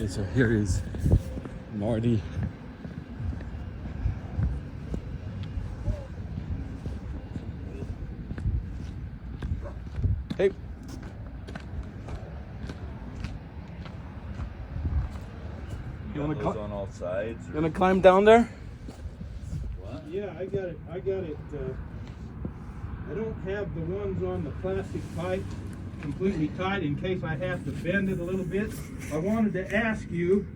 Okay, so here is Marty. Hey. You want to on all sides? You want to climb down there? What? Yeah, I got it. I don't have the ones on the plastic pipe completely tight in case I have to bend it a little bit. I wanted to ask you,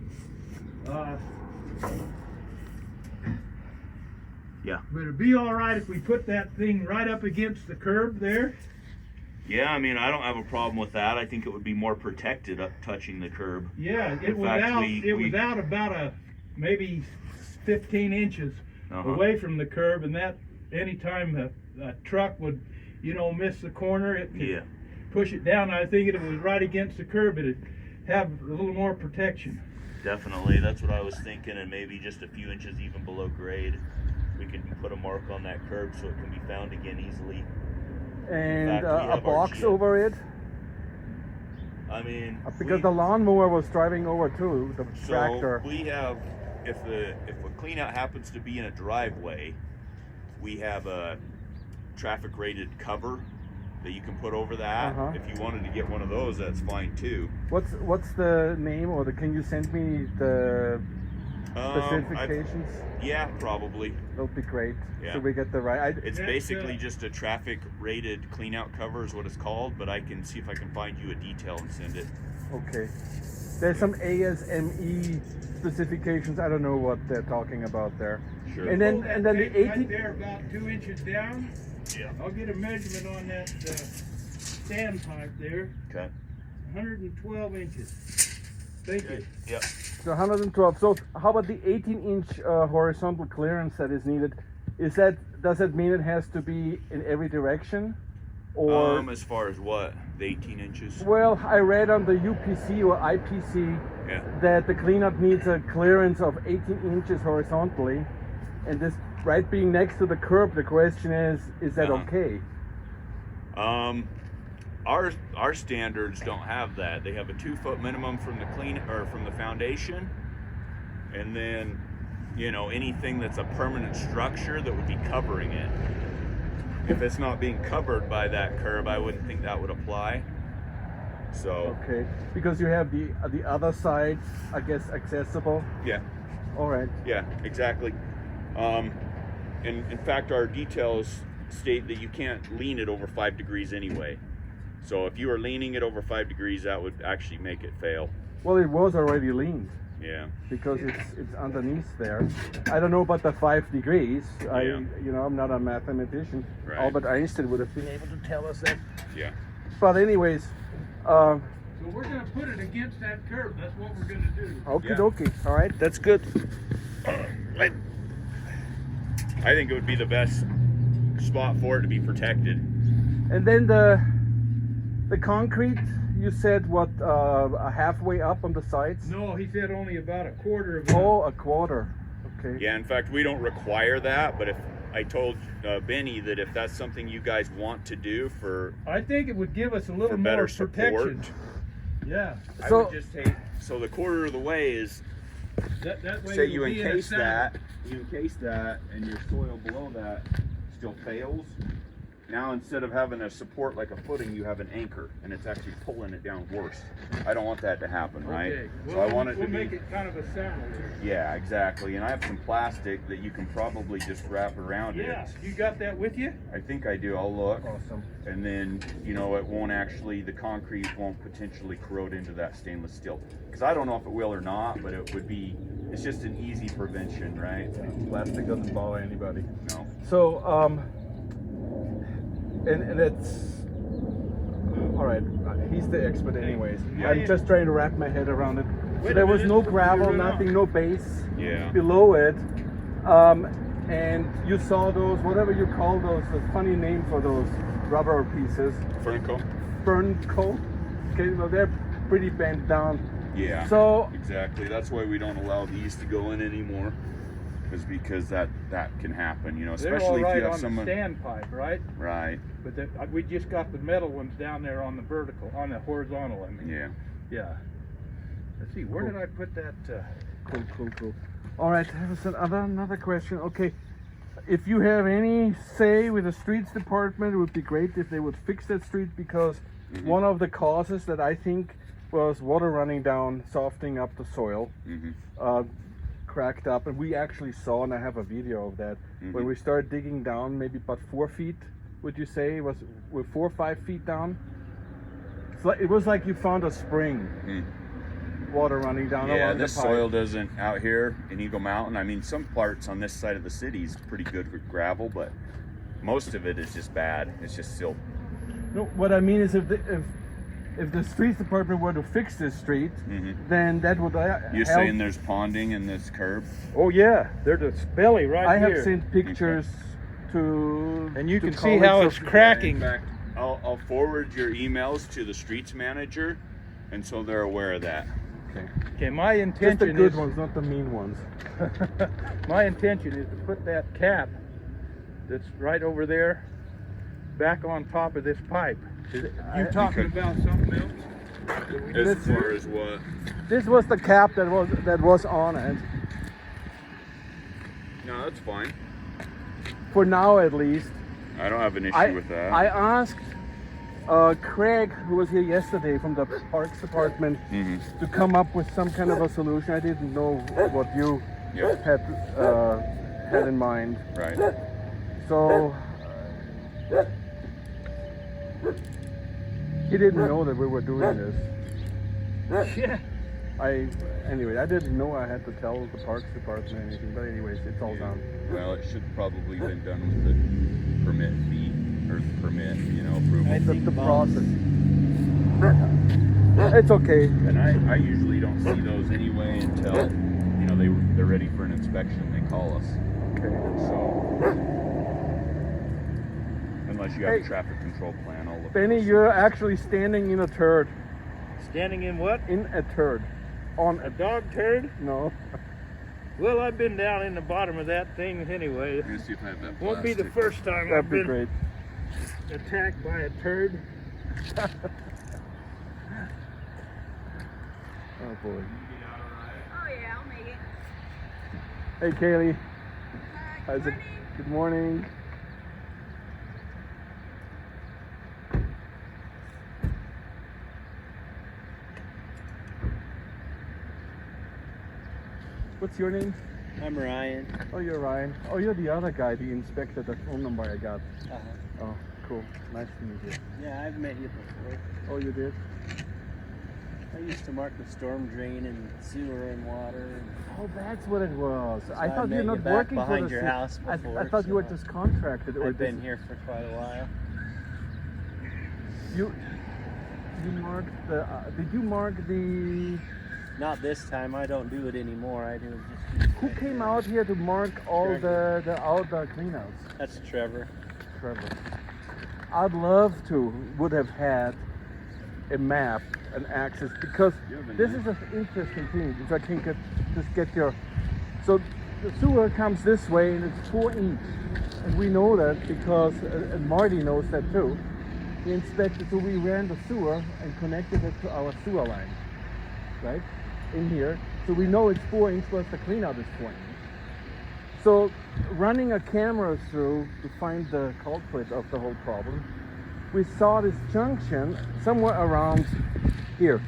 Yeah. would it be all right if we put that thing right up against the curb there? Yeah, I mean, I don't have a problem with that. I think it would be more protected up touching the curb. Yeah, it In was fact, out. we- It was out about maybe 15 inches away from the curb, and that anytime a truck would, miss the corner, it could Yeah. push it down. I think if it was right against the curb, it'd have a little more protection. Definitely, that's what I was thinking, and maybe just a few inches even below grade. We can put a mark on that curb so it can be found again easily. And fact, we a have our box Jeep. over it? I mean, Because the lawnmower was driving over too, the tractor. So we have, if a clean out happens to be in a driveway, we have a traffic rated cover that you can put over that. If you wanted to get one of those, that's fine too. What's the name, or can you send me the specifications? Yeah, probably. That'll be great. Yeah. So we get the right. It's basically just a traffic rated clean out cover is what it's called, but I can see if I can find you a detail and send it. Okay. There's some ASME specifications. I don't know what they're talking about there. Sure. And then Hold that the tape 18. right there, about 2 inches down. Yeah. I'll get a measurement on that standpipe there. Okay. 112 inches. Thank you. Yep. So 112. So how about the 18-inch horizontal clearance that is needed? Does that mean it has to be in every direction? Or As far as what? The 18 inches? well, I read on the UPC or IPC Yeah. that the cleanup needs a clearance of 18 inches horizontally, and this right being next to the curb, the question is that okay? Our standards don't have that. They have a 2-foot minimum from the foundation, and then anything that's a permanent structure that would be covering it. If it's not being covered by that curb, I wouldn't think that would apply. So Okay, because you have the other side, I guess, accessible. yeah, All right. yeah, exactly. And in fact, our details state that you can't lean it over 5 degrees anyway. So if you are leaning it over 5 degrees, that would actually make it fail. Well, it was already leaned Yeah. because it's underneath there. I don't know about the 5 degrees. Yeah. I'm not a mathematician. Right. Albert Einstein would have been able to tell us that. Yeah. But anyways, So we're going to put it against that curb. That's what we're going to do. okie Yeah. dokie. All right, that's good. I think it would be the best spot for it to be protected. And then the concrete, you said what, halfway up on the sides? No, he said only about a quarter of it. Oh, a quarter. Okay. Yeah, in fact, we don't require that, but if I told Benny that if that's something you guys want to do for I think it would give us a little for more better protection. support, Yeah. I So- would just take so the quarter of the way is That way say it'll you be in the encase center. that, and your soil below that still fails. Now instead of having a support like a footing, you have an anchor, and it's actually pulling it down worse. I don't want that to happen, right? Okay. So Well, I want it we'll to make be. it kind of a saddle. Yeah, exactly. And I have some plastic that you can probably just wrap around Yeah. it. You got that with you? I think I do. I'll look. Awesome. And then, it won't actually, the concrete won't potentially corrode into that stainless steel. Because I don't know if it will or not, but it would be, it's just an easy prevention, right? Plastic doesn't bother anybody. No. So, and it's all right. He's the expert, anyways. Yeah. I'm just trying to wrap my head around it. So Wait a there was minute, no before gravel, you run nothing, out. no base Yeah. below it. And you saw those, whatever you call those, the funny name for those rubber pieces, Furnico? Fernco. Okay, well they're pretty bent down. Yeah. So Exactly. That's why we don't allow these to go in anymore. Is because that can happen, They're all especially if right you have on someone. the standpipe, right? Right. But we just got the metal ones down there on the horizontal. I mean. Yeah. Yeah. Let's see, where did I put that? Cool. All right, here's another question. Okay, if you have any say with the streets department, it would be great if they would fix that street, because one of the causes that I think was water running down, softening up the soil, cracked up, and we actually saw, and I have a video of that, when we started digging down, maybe about 4 feet, would you say? We're 4 or 5 feet down? So it was like you found a spring. Water running down along this the pipe. soil doesn't out here in Eagle Mountain. I mean, some parts on this side of the city is pretty good with gravel, but most of it is just bad. It's just silt. No, what I mean is if the streets department were to fix this street, then that would You're help. saying there's ponding in this curb? Oh yeah, there's a belly right I here. have seen pictures to, and you to can see how colleagues it's of- cracking. In fact, I'll forward your emails to the streets manager, and so they're aware of that. Okay, my Just intention the good is ones, not the mean ones. my intention is to put that cap that's right over there back on top of this pipe. Is it, you talking about something else? As far as what? This was the cap that was on it. No, that's fine. For now, at least. I don't have an issue with that. I asked Craig, who was here yesterday from the Parks Department, to come up with some kind of a solution. I didn't know what you had in mind. Right. So he didn't know that we were doing this. Yeah. Anyway, I didn't know I had to tell the Parks Department anything. But anyways, it's all done. Well, it should probably been done with the permit fee or the permit, approval. The process. It's okay. And I usually don't see those anyway until they're ready for an inspection. They call us. Okay. So unless you have Hey. a traffic control plan, I'll look. Benny, you're actually standing in a turd. Standing in what? In a turd. On A dog turd? No. Well, I've been down in the bottom of that thing anyway. I'm gonna see if I have that. Won't be the plastic. first time That'd I've be been great. attacked by a turd. Oh boy. Oh yeah, I'll make it. Hey Kaylee. Good How's it? morning. Good morning. What's your name? I'm Ryan. Oh, you're Ryan. Oh, you're the other guy, the inspector, the phone number I got. Oh, cool. Nice to meet you. Yeah, I've met you before. Oh, you did? I used to mark the storm drain and sewer and water. Oh, that's what it was. I I thought met you're not you back working for behind the your city. house I before, thought you were so just contracted. Or I've been this- here for quite a while. You marked the. Did you mark the? Not this time. I don't do it anymore. I do it just. Who came out here to mark all Trevor. the outdoor cleanouts? That's Trevor. Trevor. I'd love to would have had a map and access, because this is an interesting thing. If I can just get your. So the sewer comes this way and it's 4 inch, and we know that because and Marty knows that too. We inspected, so we ran the sewer and connected it to our sewer line, right in here. So we know it's 4 inch plus the cleanout is 4 inch. So running a camera through to find the culprit of the whole problem, we saw this junction somewhere around here.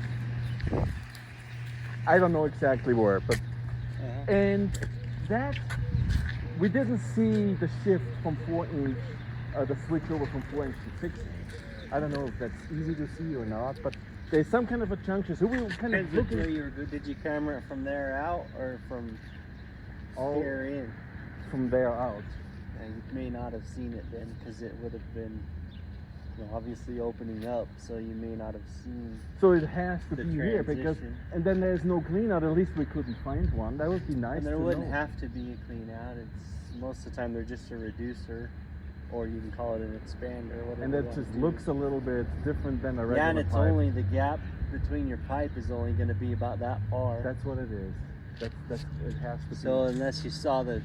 I don't know exactly where, but and that we didn't see the shift from 4 inch, the switch over from 4 inch to 6 inch. I don't know if that's easy to see or not, but there's some kind of a junction. So we were kind of Depends which looking way you were good. Did you camera it from there out or from here in? from there out. And you may not have seen it then, because it would have been obviously opening up, so you may not have seen. So it has to The be here because, transition. and then there's no clean out. At least we couldn't find one. That would be nice. And there to wouldn't know. have to be a clean out. It's most of the time they're just a reducer, or you can call it an expander. Whatever And you that want just to do. looks a little bit different than a regular Yeah, and it's pipe. only the gap between your pipe is only going to be about that far. That's what it is. That's it has to So be. unless you saw the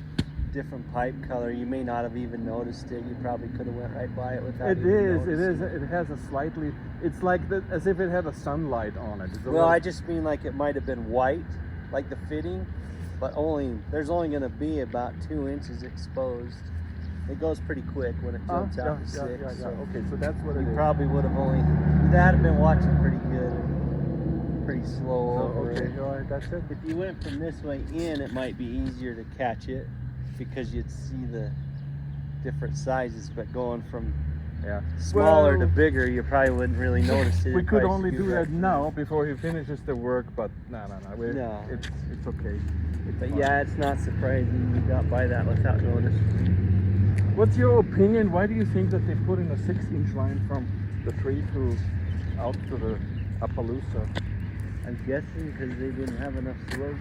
different pipe color. You may not have even noticed it. You probably could have went right by it without It even is. It noticing is. It has a slightly. It's like as if it had a sunlight on it. It's a Well, I just mean like it might have been white, like the fitting, but there's only going to be about 2 inches exposed. It goes pretty quick when it jumps out to 6. So Okay, so that's what it you is. probably would have you'd have been watching pretty good and pretty slow So, over okay, it. all right, that's it. If you went from this way in, it might be easier to catch it because you'd see the different sizes, but going from Yeah. smaller to Well, bigger, you probably wouldn't really notice it. We It'd could probably only scoot do right that through. now before he finishes the work, but no. No. It's okay. It's But fine. yeah, it's not surprising you got by that without notice. What's your opinion? Why do you think that they put in a 6-inch line from the tree to out to the Appaloosa? I'm guessing because they didn't have enough slope.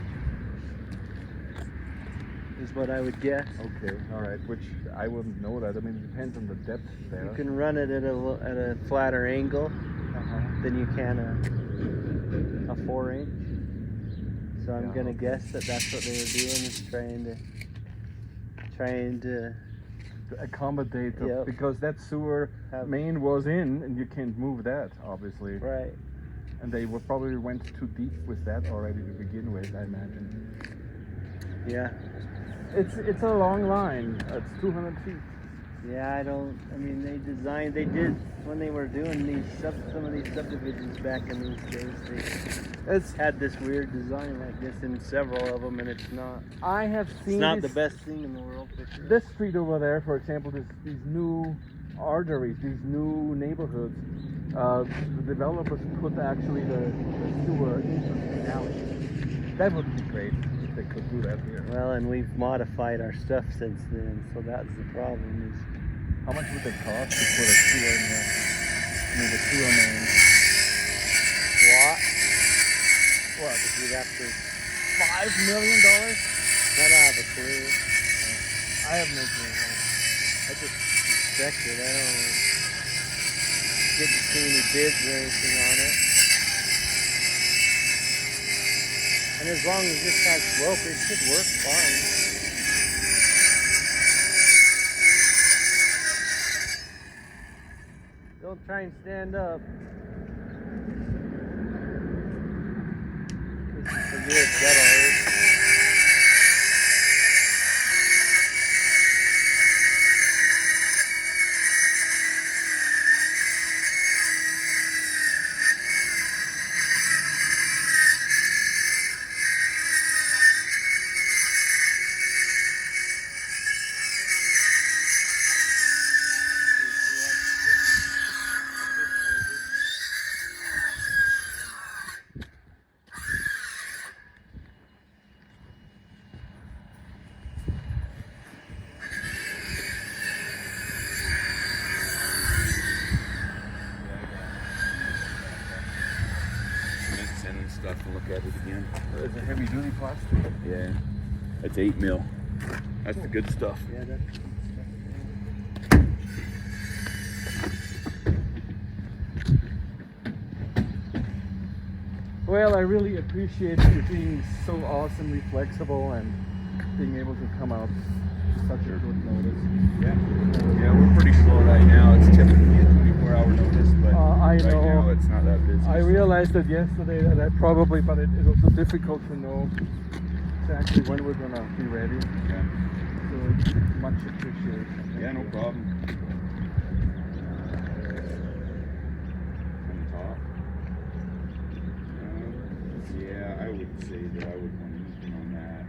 Is what I would guess. Okay, all right. Which I wouldn't know that. I mean, it depends on the depth there. You can run it at a flatter angle Uh-huh. than you can a 4-inch. So I'm Yeah, gonna okay. guess that that's what they were doing, is trying to To accommodate Yep. because that sewer Have- main was in, and you can't move that, obviously. right. And they probably went too deep with that already to begin with, I imagine. Yeah. It's a long line. It's 200 feet. Yeah, I mean, they did, when they were doing some of these subdivisions back in these days, they It's had this weird design like this in several of them, and it's not seen it's not this, the best thing in the world for sure. this street over there, for example, these new arteries, these new neighborhoods. The developers put actually the sewer into the alley. That would be great if they could do that here. Well, and we've modified our stuff since then, so that's the problem. How much would it cost to put a sewer in there? I mean, the sewer main. What? What? If you'd have to, $5 million? I don't have a clue. I have no clue. I just suspected. I didn't see any bids or anything on it. And as long as this has slope, it should work fine. Don't try and stand up. In case you forget, that'll hurt. Cement and stuff and look at it again. It's a heavy duty plastic. Yeah. It's 8 mil. That's the good stuff. Yeah, that's Well, I really appreciate you being so awesomely flexible and being able to come out such a short notice. Yeah, we're pretty slow right now. It's typically a 24-hour notice, but I right know. now it's not that busy. I so- realized that yesterday that I probably, but it was so difficult to know exactly when we're gonna be ready. Yeah, So it's much appreciated. Thank yeah, no you. problem. On the top. Yeah, I would say that I would want anything on that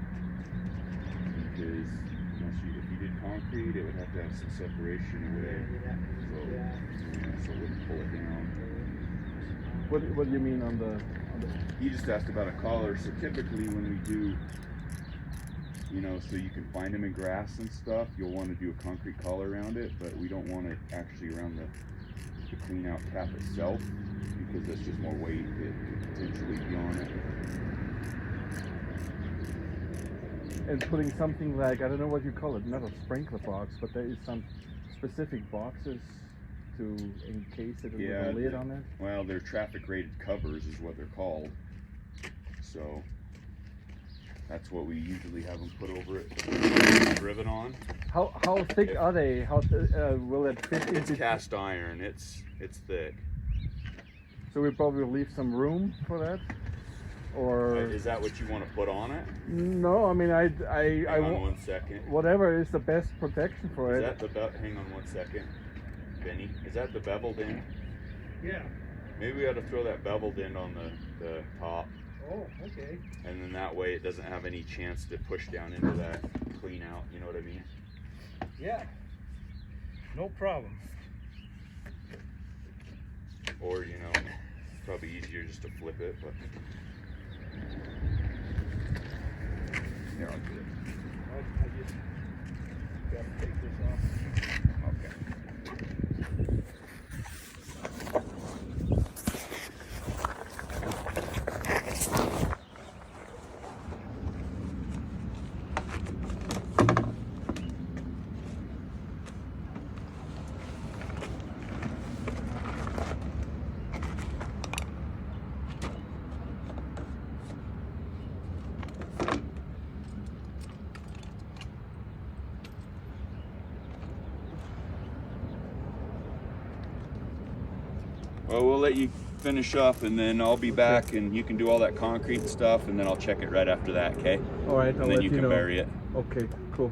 because if you did concrete, it would have to have some separation away. So it wouldn't pull it down. What do you mean on the You just asked about a collar. So typically when we do, so you can find them in grass and stuff, you'll want to do a concrete collar around it, but we don't want it actually around the clean out cap itself because that's just more weight that could potentially be on it. and putting something like, I don't know what you call it, not a sprinkler box, but there is some specific boxes to encase it with a lid on it. Well, they're traffic rated covers is what they're called. So That's what we usually have them put over it, to put the rivet on. How thick are they? How will it fit It's into? cast iron. It's thick. So we probably leave some room for that, or Is that what you want to put on it? no? I mean, Hang on 1 second. whatever is the best protection for Is it. that the hang on 1 second, Benny? Is that the beveled end? Yeah. Maybe we ought to throw that beveled end on the top, Oh, okay. and then that way it doesn't have any chance to push down into that clean out. You know what I mean? Yeah. No problem. Or you know, it's probably easier just to flip it. But here, I'll do it. I just got to take this off. Okay. Well, we'll let you finish up, and then I'll be back, and you can do all that concrete stuff, and then I'll check it right after that, okay? All right, I'll And then let you can know. bury it. Okay, cool,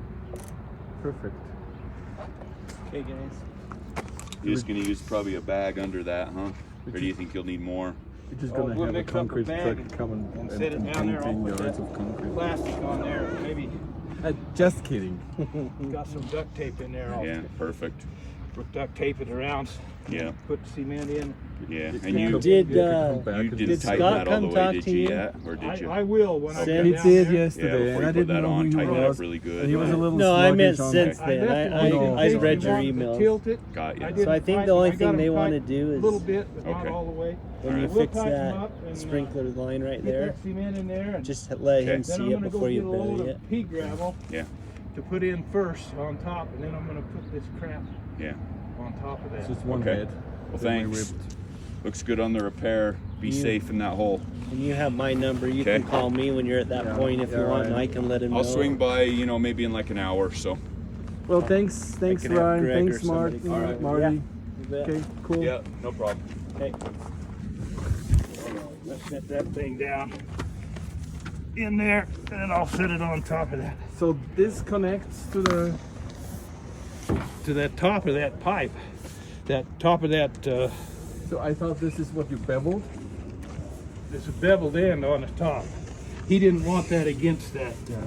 perfect. Okay, guys. You're just gonna use probably a bag under that, huh? Or do you think you'll need more? We're just Oh, gonna we'll have a mix up a concrete bag truck come and set it down there. I'll contain put yards that of concrete. plastic on there. Maybe Just kidding. got some duct tape in there. I'll Yeah, perfect. duct tape it around. Yeah, Put cement in. yeah. You And you can Did, come back you and didn't did tighten Scott that all the come way, talk did to you you? yet? Or did you? I will when I Okay. get He down did there. yesterday, Yeah, before and you I put didn't that know on, who he tighten it up was. really good. And he was a little No, I meant sluggish on since it. I then. left it I in read case your he wanted to emails. Tilt it. Got you. I So didn't I think tighten the only I got thing them they want to tight do a is little bit, but Okay. not all the way. when you Alright. We'll fix tighten that them up and, sprinkler line right get there, that cement in there, and just let him Okay. then see I'm it gonna go before get you a load bury of it. pea gravel Yeah, to put in first on top, and then I'm gonna put this crap yeah. on top of It's that. just one Okay. head. Well, Then we thanks. ripped. Looks good on the repair. Be You- safe in that hole. And you have my number. You Okay. can call me when you're at that Yeah, point if yeah, you want, and right. I can let him know. I'll swing by, you know, maybe in like an hour or so. Well, thanks can have Ryan, Greg or thanks somebody Marty, call me. Marty. Yeah, you bet. Okay, cool. Yeah, no problem. Okay. Let's set that thing down in there, and I'll set it on top of that. So this connects to the. To that top of that pipe, that top of that. So I thought this is what you beveled. There's a beveled end on the top. He didn't want that against that. Yeah.